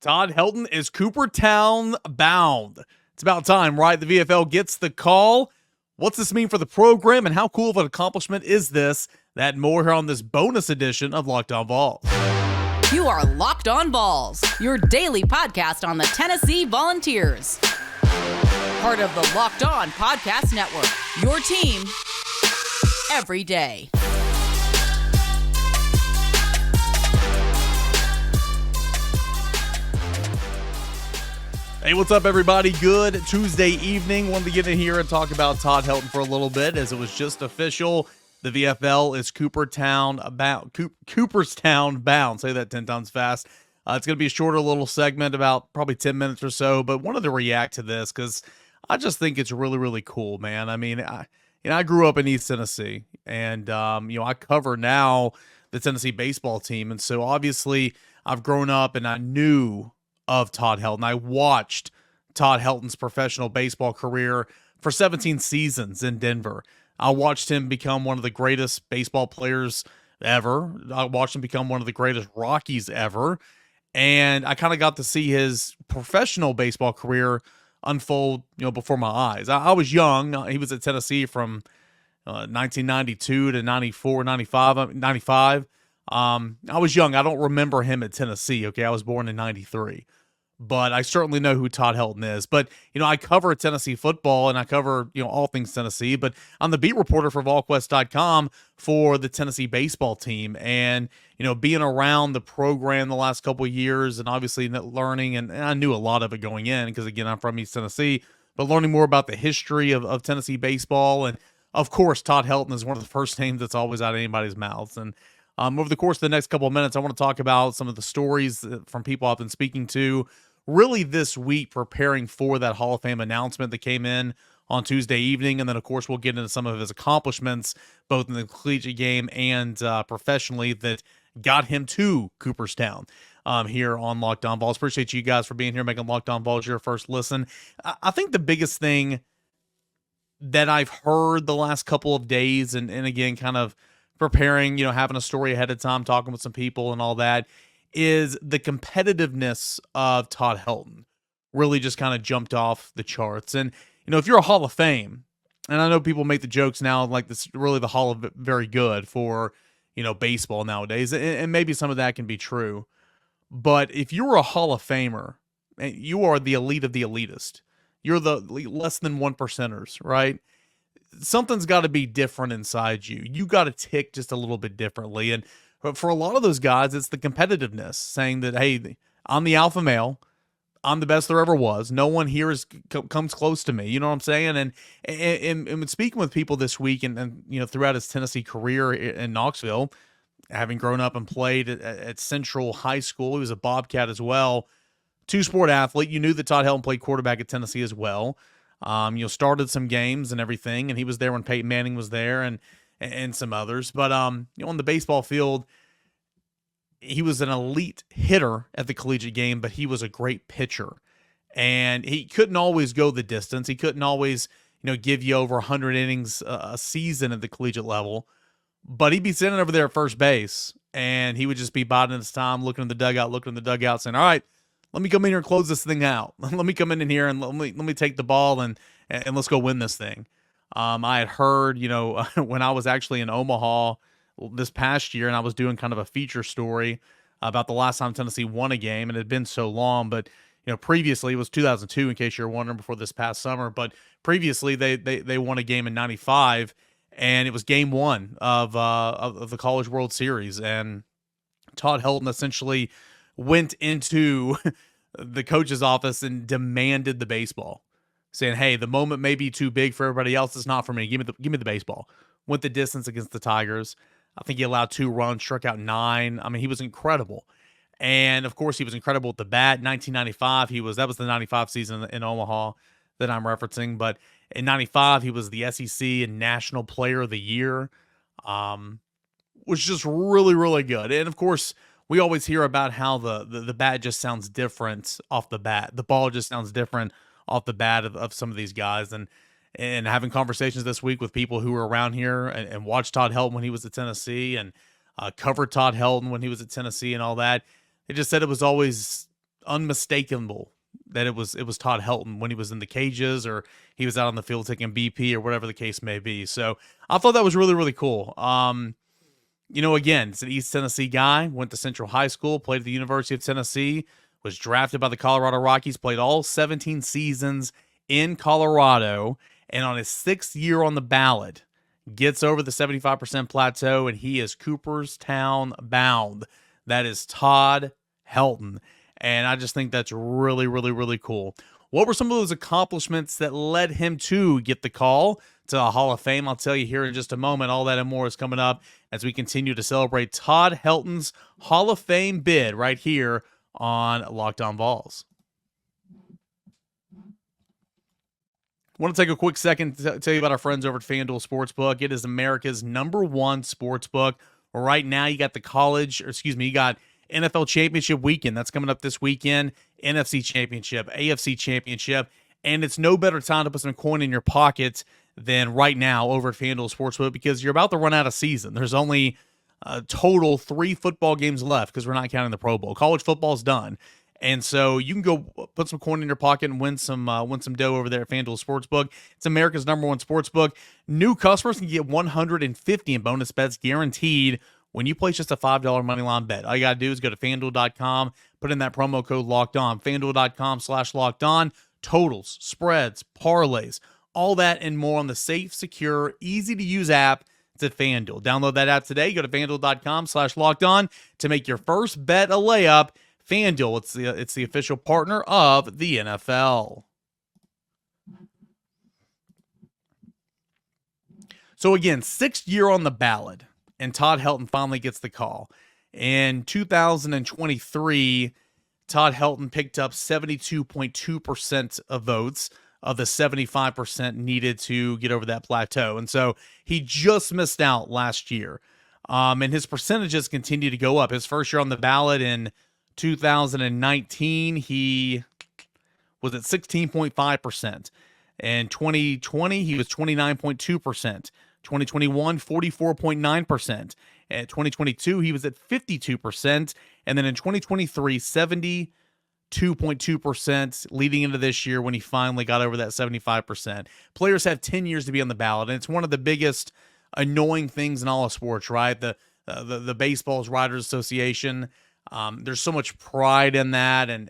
Todd Helton is Cooperstown bound. It's about time, right? The VFL gets the call. What's this mean for the program, and how cool of an accomplishment is this? That and more here on this bonus edition of Locked On Vols. You are Locked On Vols, your daily podcast on the Tennessee Volunteers. Part of the Locked On Podcast Network, your team every day. Hey, what's up, everybody? Good Tuesday evening. Wanted to get in here and talk about Todd Helton for a little bit, as it was just official. The VFL is Cooperstown bound. Say that 10 times fast. It's going to be a shorter little segment, about probably 10 minutes or so, but wanted to react to this because I just think it's really, really cool, man. I mean, I grew up in East Tennessee, and I cover now the Tennessee baseball team, and so obviously I've grown up and I knew of Todd Helton. I watched Todd Helton's professional baseball career for 17 seasons in Denver. I watched him become one of the greatest baseball players ever. I watched him become one of the greatest Rockies ever. And I kind of got to see his professional baseball career unfold, before my eyes. I was young. He was at Tennessee from 1992 to 94, 95. I was young. I don't remember him at Tennessee. Okay. I was born in 93, but I certainly know who Todd Helton is. But, I cover Tennessee football and I cover, all things Tennessee, but I'm the beat reporter for VolQuest.com for the Tennessee baseball team. And, being around the program the last couple of years and obviously learning, and I knew a lot of it going in because, again, I'm from East Tennessee, but learning more about the history of Tennessee baseball. And of course, Todd Helton is one of the first names that's always out of anybody's mouths. And over the course of the next couple of minutes, I want to talk about some of the stories from people I've been speaking to really this week, preparing for that Hall of Fame announcement that came in on Tuesday evening. And then, of course, we'll get into some of his accomplishments, both in the collegiate game and professionally, that got him to Cooperstown here on Locked On Vols. Appreciate you guys for being here, making Locked On Vols your first listen. I think the biggest thing that I've heard the last couple of days, and again, kind of preparing, having a story ahead of time, talking with some people and all that, is the competitiveness of Todd Helton really just kind of jumped off the charts. And, if you're a Hall of Fame, and I know people make the jokes now, like this really the Hall of Very Good for, baseball nowadays, and maybe some of that can be true. But if you're a Hall of Famer, you are the elite of the elitist. You're the less than 1%ers, right? Something's got to be different inside you. You got to tick just a little bit differently. And for a lot of those guys, it's the competitiveness, saying that, hey, I'm the alpha male. I'm the best there ever was. No one here comes close to me. You know what I'm saying? And speaking with people this week and throughout his Tennessee career in Knoxville, having grown up and played at Central High School, he was a Bobcat as well, two-sport athlete. You knew that Todd Helton played quarterback at Tennessee as well. Started some games and everything, and he was there when Peyton Manning was there and some others. But on the baseball field, he was an elite hitter at the collegiate game, but he was a great pitcher. And he couldn't always go the distance. He couldn't always, give you over 100 innings a season at the collegiate level. But he'd be sitting over there at first base, and he would just be biding his time, looking in the dugout, saying, all right, let me come in here and close this thing out. Let me come in here and let me take the ball and let's go win this thing. I had heard, when I was actually in Omaha this past year, and I was doing kind of a feature story about the last time Tennessee won a game, and it had been so long, but previously it was 2002, in case you're wondering, before this past summer. But previously they won a game in 95, and it was game one of the College World Series, and Todd Helton essentially went into the coach's office and demanded the baseball, saying, hey, the moment may be too big for everybody else. It's not for me. Give me the baseball. Went the distance against the Tigers. I think he allowed 2 runs, struck out 9. I mean, he was incredible. And of course, he was incredible at the bat. 1995, that was the 95 season in Omaha that I'm referencing. But in 95, he was the SEC and National Player of the Year. Was just really, really good. And of course, we always hear about how the bat just sounds different off the bat. The ball just sounds different off the bat of some of these guys. And having conversations this week with people who were around here and watched Todd Helton when he was at Tennessee and covered Todd Helton when he was at Tennessee and all that, they just said it was always unmistakable that it was Todd Helton when he was in the cages or he was out on the field taking BP or whatever the case may be. So I thought that was really, really cool. Again, it's an East Tennessee guy, went to Central High School, played at the University of Tennessee, was drafted by the Colorado Rockies, played all 17 seasons in Colorado, and on his 6th year on the ballot, gets over the 75% plateau, and he is Cooperstown bound. That is Todd Helton. And I just think that's really, really, really cool. What were some of those accomplishments that led him to get the call to the Hall of Fame? I'll tell you here in just a moment. All that and more is coming up as we continue to celebrate Todd Helton's Hall of Fame bid right here on Locked On Vols. I want to take a quick second to tell you about our friends over at FanDuel Sportsbook. It is America's #1 sportsbook. Right now, you got you got NFL Championship weekend. That's coming up this weekend. NFC Championship, AFC Championship. And it's no better time to put some coin in your pocket than right now over at FanDuel Sportsbook because you're about to run out of season. There's only a total 3 football games left because we're not counting the Pro Bowl. College football's done. And so you can go put some coin in your pocket and win some dough over there at FanDuel Sportsbook. It's America's #1 sportsbook. New customers can get $150 in bonus bets guaranteed when you place just a $5 moneyline bet. All you got to do is go to FanDuel.com, put in that promo code Locked On. FanDuel.com/Locked On. Totals, spreads, parlays, all that and more on the safe, secure, easy-to-use app to FanDuel. Download that app today. Go to FanDuel.com/Locked On to make your first bet a layup. FanDuel, it's the official partner of the NFL. So again, 6th year on the ballot, and Todd Helton finally gets the call. In 2023, Todd Helton picked up 72.2% of votes of the 75% needed to get over that plateau. And so he just missed out last year. And his percentages continue to go up. His first year on the ballot in 2019, he was at 16.5%. In 2020, he was 29.2%. 2021, 44.9%. At 2022, he was at 52%. And then in 2023, 72.2% leading into this year when he finally got over that 75%. Players have 10 years to be on the ballot, and it's one of the biggest annoying things in all of sports, right? The Baseball's Writers Association. There's so much pride in that, and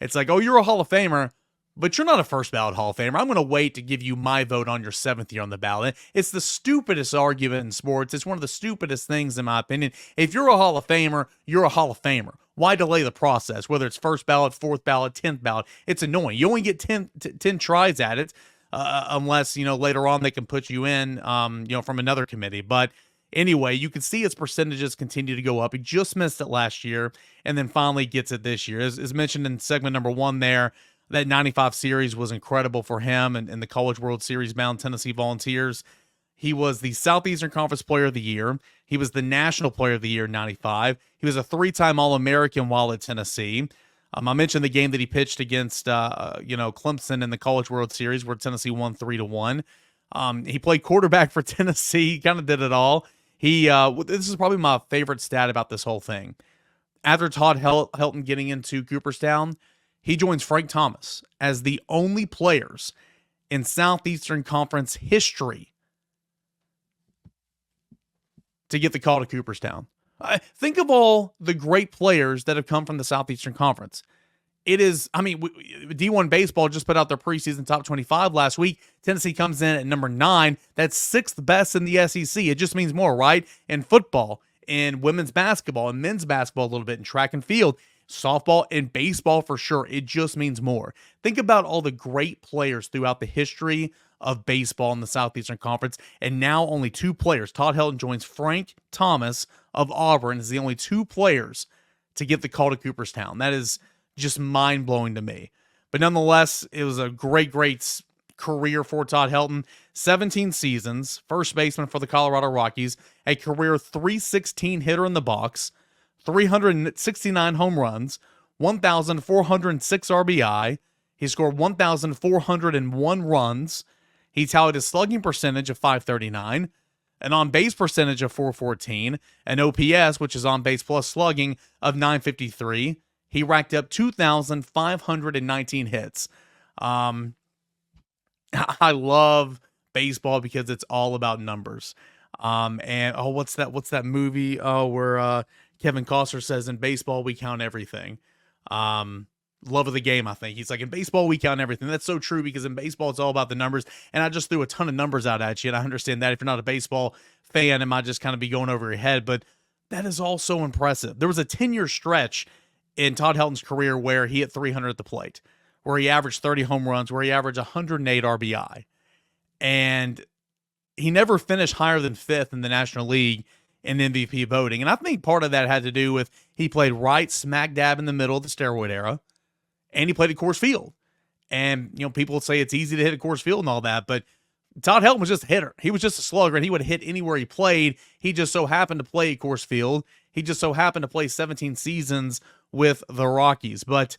it's like, oh, you're a Hall of Famer, but you're not a first ballot Hall of Famer. I'm going to wait to give you my vote on your 7th year on the ballot. It's the stupidest argument in sports. It's one of the stupidest things, in my opinion. If you're a Hall of Famer, you're a Hall of Famer. Why delay the process? Whether it's first ballot, 4th ballot, 10th ballot, it's annoying. You only get 10 tries at it, unless later on they can put you in, from another committee. But anyway, you can see his percentages continue to go up. He just missed it last year, and then finally gets it this year. As mentioned in segment number 1 there, that 95 series was incredible for him and the College World Series bound Tennessee Volunteers. He was the Southeastern Conference Player of the Year. He was the National Player of the Year in 95. He was a 3-time All-American while at Tennessee. I mentioned the game that he pitched against, Clemson in the College World Series where Tennessee won 3-1. He played quarterback for Tennessee. He kind of did it all. This is probably my favorite stat about this whole thing. After Todd Helton getting into Cooperstown, he joins Frank Thomas as the only players in Southeastern Conference history to get the call to Cooperstown. Think of all the great players that have come from the Southeastern Conference. D1 Baseball just put out their preseason top 25 last week. Tennessee comes in at number 9. That's 6th best in the SEC. It just means more, right? In football, in women's basketball, and men's basketball a little bit, in track and field, softball, and baseball for sure. It just means more. Think about all the great players throughout the history of baseball in the Southeastern Conference, and now only 2 players. Todd Helton joins Frank Thomas of Auburn as the only 2 players to get the call to Cooperstown. That is just mind-blowing to me. But nonetheless, it was a great career for Todd Helton. 17 seasons, first baseman for the Colorado Rockies, a career .316 hitter in the box, 369 home runs, 1,406 RBI. He scored 1,401 runs. He tallied a slugging percentage of .539, an on-base percentage of .414, an OPS, which is on-base plus slugging, of .953. he racked up 2,519 hits. I love baseball because it's all about numbers. And what's that movie? Where Kevin Costner says, in baseball we count everything. Love of the Game, I think. He's like, in baseball we count everything. That's so true, because in baseball it's all about the numbers. And I just threw a ton of numbers out at you, and I understand that if you're not a baseball fan, it might just kind of be going over your head, but that is all so impressive. There was a 10-year stretch in Todd Helton's career where he hit 300 at the plate, where he averaged 30 home runs, where he averaged 108 RBI. And he never finished higher than 5th in the National League in MVP voting. And I think part of that had to do with he played right smack dab in the middle of the steroid era, and he played at Coors Field. And, people say it's easy to hit at Coors Field and all that, but Todd Helton was just a hitter. He was just a slugger, and he would hit anywhere he played. He just so happened to play at Coors Field. He just so happened to play 17 seasons with the Rockies. But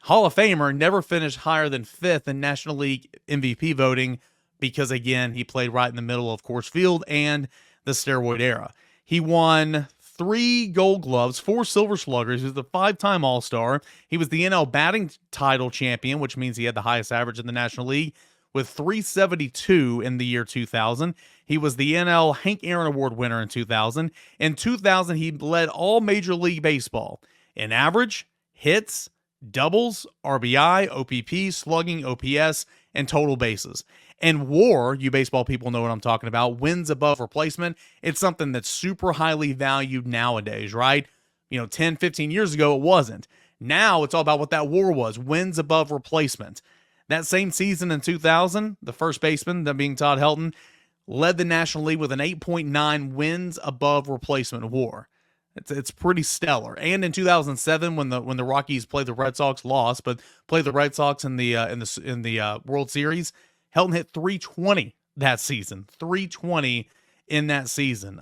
Hall of Famer, never finished higher than 5th in National League MVP voting because, again, he played right in the middle of Coors Field and the steroid era. He won 3 Gold Gloves, 4 Silver Sluggers. He was the 5-time All-Star. He was the NL batting title champion, which means he had the highest average in the National League, with 372 in the year 2000. He was the NL Hank Aaron Award winner in 2000. In 2000, he led all Major League Baseball in average, hits, doubles, RBI, OPP, slugging, OPS, and total bases. And WAR, you baseball people know what I'm talking about, wins above replacement. It's something that's super highly valued nowadays, right? 10, 15 years ago, it wasn't. Now it's all about what that WAR was, wins above replacement. That same season in 2000, the first baseman, that being Todd Helton, led the National League with an 8.9 wins above replacement WAR. It's pretty stellar. And in 2007, when the Rockies played the Red Sox, lost, but played the Red Sox in the World Series, Helton hit 320 that season. 320 in that season.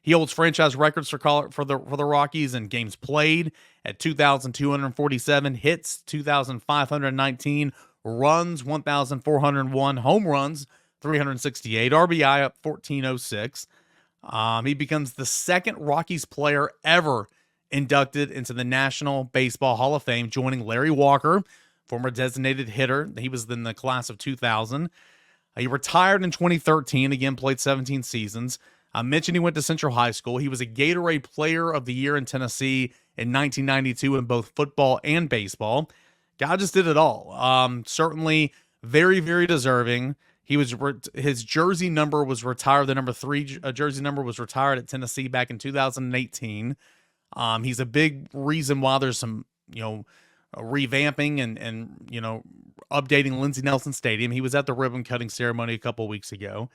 He holds franchise records for the Rockies in games played at 2,247, hits 2,519, runs 1,401, home runs 368, RBI up 1,406. He becomes the second Rockies player ever inducted into the National Baseball Hall of Fame, joining Larry Walker, former designated hitter. He was in the class of 2000. He retired in 2013, again played 17 seasons. I mentioned he went to Central High School. He was a Gatorade Player of the Year in Tennessee in 1992 in both football and baseball. God just did it all. Certainly very, very deserving. His jersey number was retired. The number 3 jersey number was retired at Tennessee back in 2018. He's a big reason why there's some, revamping and updating Lindsey Nelson Stadium. He was at the ribbon cutting ceremony a couple weeks ago.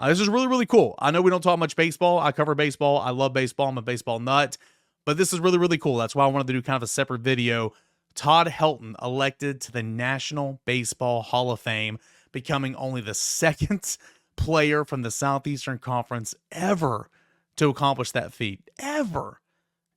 This is really, really cool. I know we don't talk much baseball. I cover baseball. I love baseball. I'm a baseball nut. But this is really, really cool. That's why I wanted to do kind of a separate video. Todd Helton elected to the National Baseball Hall of Fame, becoming only the second player from the Southeastern Conference ever to accomplish that feat. Ever.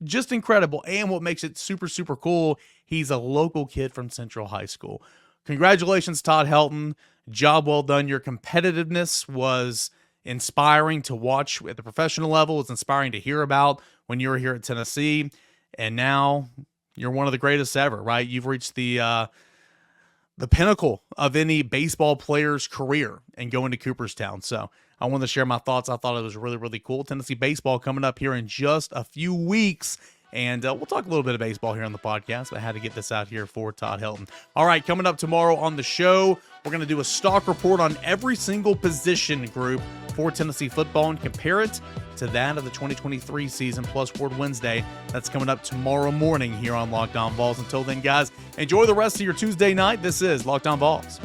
Just incredible. And what makes it super, super cool, he's a local kid from Central High School. Congratulations, Todd Helton. Job well done. Your competitiveness was inspiring to watch at the professional level. It's inspiring to hear about when you were here at Tennessee. And now you're one of the greatest ever, right? You've reached the pinnacle of any baseball player's career and going to Cooperstown. So I wanted to share my thoughts. I thought it was really, really cool. Tennessee baseball coming up here in just a few weeks. And we'll talk a little bit of baseball here on the podcast, but I had to get this out here for Todd Helton. All right, coming up tomorrow on the show, we're going to do a stock report on every single position group for Tennessee football and compare it to that of the 2023 season, plus Word Wednesday. That's coming up tomorrow morning here on Locked On Vols. Until then, guys, enjoy the rest of your Tuesday night. This is Locked On Vols.